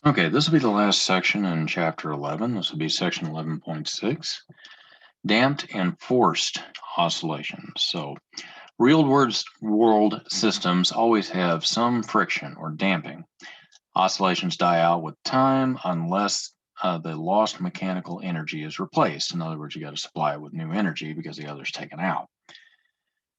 Okay, this will be the last section in chapter 11. This will be section 11.6, damped and forced oscillations. So world systems always have some friction or damping. Oscillations die out with time unless the lost mechanical energy is replaced. In other words, you got to supply it with new energy because the other's taken out.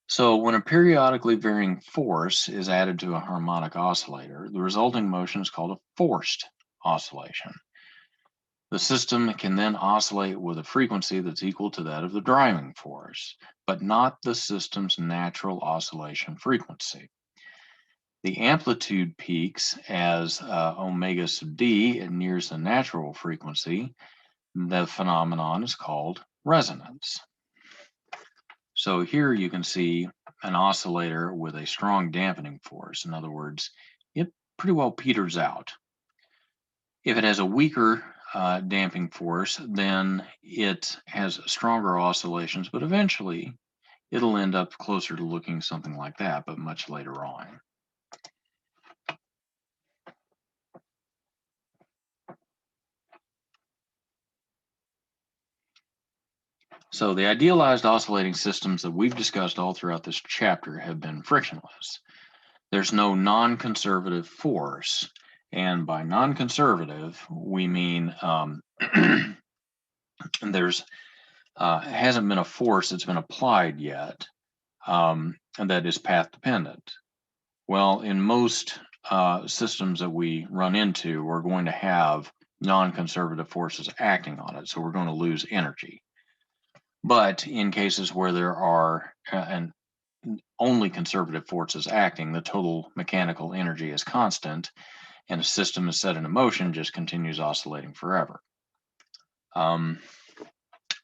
So when a periodically varying force is added to a harmonic oscillator, the resulting motion is called a forced oscillation. The system can then oscillate with a frequency that's equal to that of the driving force, but not the system's natural oscillation frequency. The amplitude peaks as omega sub d nears the natural frequency. The phenomenon is called resonance. So here you can see an oscillator with a strong dampening force. In other words, it pretty well peters out. If it has a weaker damping force, then it has stronger oscillations, but eventually it'll end up closer to looking something like that, but much later on. So the idealized oscillating systems that we've discussed all throughout this chapter have been frictionless. There's no non-conservative force. And by non-conservative, we mean there's hasn't been a force that's been applied yet and that is path dependent. Well, in most systems that we run into, we're going to have non-conservative forces acting on it, so we're going to lose energy. But in cases where there are only conservative forces acting, the total mechanical energy is constant, and a system is set into motion, just continues oscillating forever.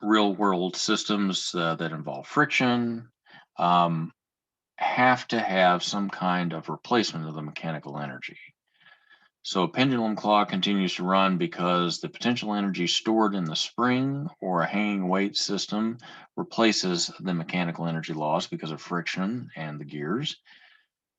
Real world systems that involve friction have to have some kind of replacement of the mechanical energy. So a pendulum clock continues to run because the potential energy stored in the spring or a hanging weight system replaces the mechanical energy lost because of friction and the gears.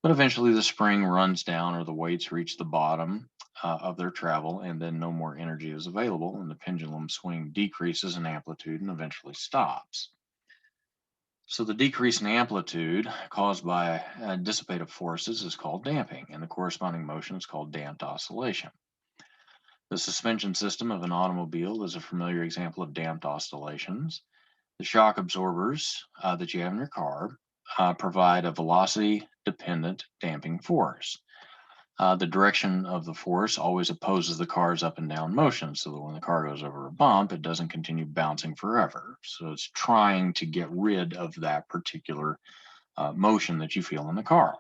But eventually the spring runs down or the weights reach the bottom of their travel, and then no more energy is available, and the pendulum swing decreases in amplitude and eventually stops. So the decrease in amplitude caused by dissipative forces is called damping, and the corresponding motion is called damped oscillation. The suspension system of an automobile is a familiar example of damped oscillations. The shock absorbers that you have in your car provide a velocity-dependent damping force. The direction of the force always opposes the car's up and down motion, so that when the car goes over a bump, it doesn't continue bouncing forever. So it's trying to get rid of that particular motion that you feel in the car.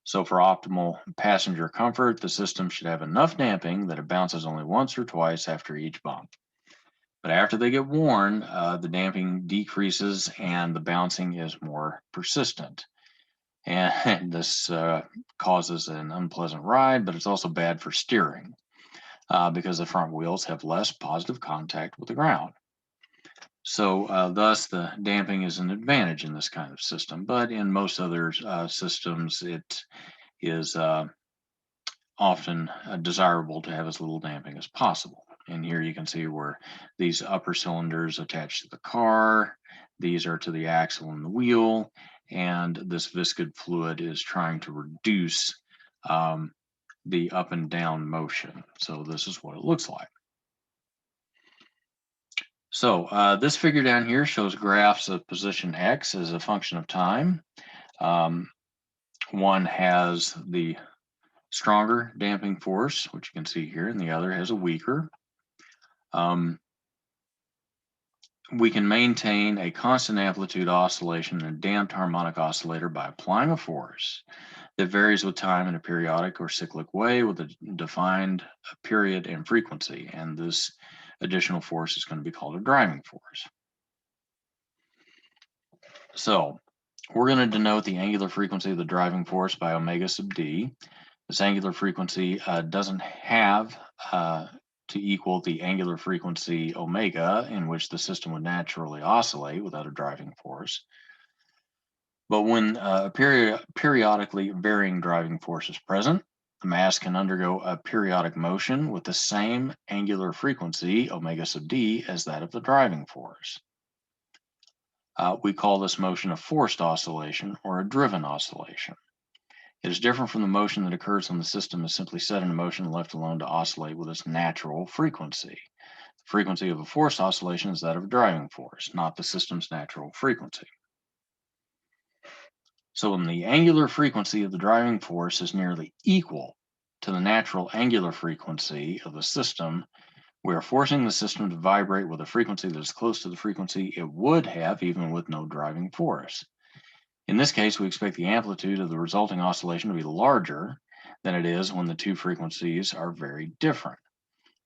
So for optimal passenger comfort, the system should have enough damping that it bounces only once or twice after each bump. But after they get worn, the damping decreases and the bouncing is more persistent. And this causes an unpleasant ride, but it's also bad for steering because the front wheels have less positive contact with the ground. So thus the damping is an advantage in this kind of system, but in most other systems, it is often desirable to have as little damping as possible. And here you can see where these upper cylinders attach to the car, these are to the axle and the wheel, and this viscid fluid is trying to reduce the up and down motion. So this is what it looks like. So this figure down here shows graphs of position X as a function of time. One has the stronger damping force, which you can see here, and the other has a weaker. We can maintain a constant amplitude oscillation in a damped harmonic oscillator by applying a force that varies with time in a periodic or cyclic way with a defined period and frequency. And this additional force is going to be called a driving force. So we're going to denote the angular frequency of the driving force by omega sub d. This angular frequency doesn't have to equal the angular frequency omega in which the system would naturally oscillate without a driving force. But when a periodically varying driving force is present, The mass can undergo a periodic motion with the same angular frequency, omega sub d, as that of the driving force. We call this motion a forced oscillation or a driven oscillation. It is different from the motion that occurs when the system is simply set in motion and left alone to oscillate with its natural frequency. The frequency of a forced oscillation is that of a driving force, not the system's natural frequency. So when the angular frequency of the driving force is nearly equal to the natural angular frequency of the system, we are forcing the system to vibrate with a frequency that is close to the frequency it would have even with no driving force. In this case, we expect the amplitude of the resulting oscillation to be larger than it is when the two frequencies are very different.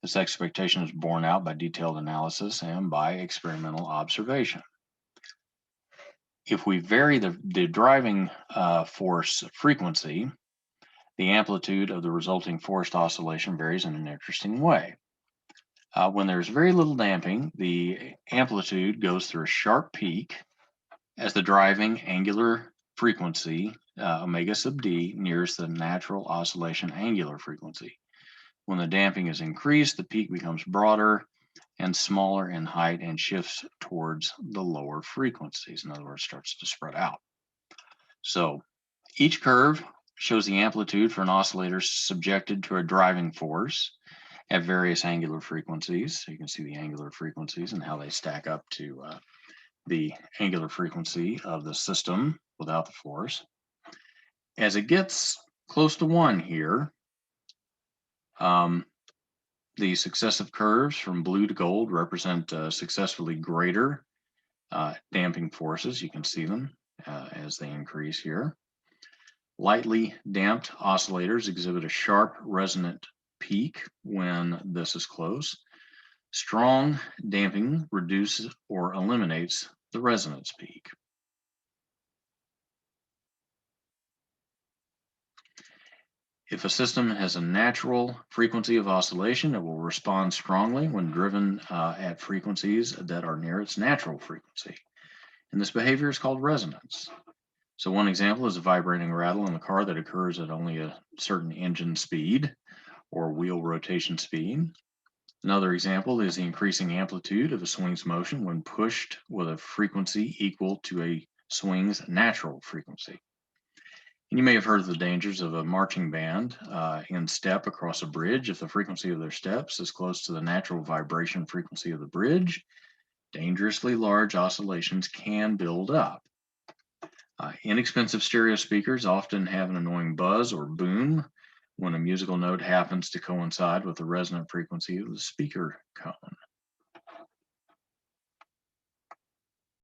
This expectation is borne out by detailed analysis and by experimental observation. If we vary the driving force frequency, the amplitude of the resulting forced oscillation varies in an interesting way. When there's very little damping, the amplitude goes through a sharp peak as the driving angular frequency, omega sub d, nears the natural oscillation angular frequency. When the damping is increased, the peak becomes broader and smaller in height and shifts towards the lower frequencies. In other words, starts to spread out. So each curve shows the amplitude for an oscillator subjected to a driving force at various angular frequencies. So you can see the angular frequencies and how they stack up to the angular frequency of the system without the force. As it gets close to 1 here, the successive curves from blue to gold represent successively greater damping forces. You can see them as they increase here. Lightly damped oscillators exhibit a sharp resonant peak when this is close. Strong damping reduces or eliminates the resonance peak. If a system has a natural frequency of oscillation, it will respond strongly when driven at frequencies that are near its natural frequency. And this behavior is called resonance. So one example is a vibrating rattle in the car that occurs at only a certain engine speed or wheel rotation speed. Another example is the increasing amplitude of a swing's motion when pushed with a frequency equal to a swing's natural frequency. And you may have heard of the dangers of a marching band in step across a bridge. If the frequency of their steps is close to the natural vibration frequency of the bridge, dangerously large oscillations can build up. Inexpensive stereo speakers often have an annoying buzz or boom when a musical note happens to coincide with the resonant frequency of the speaker cone.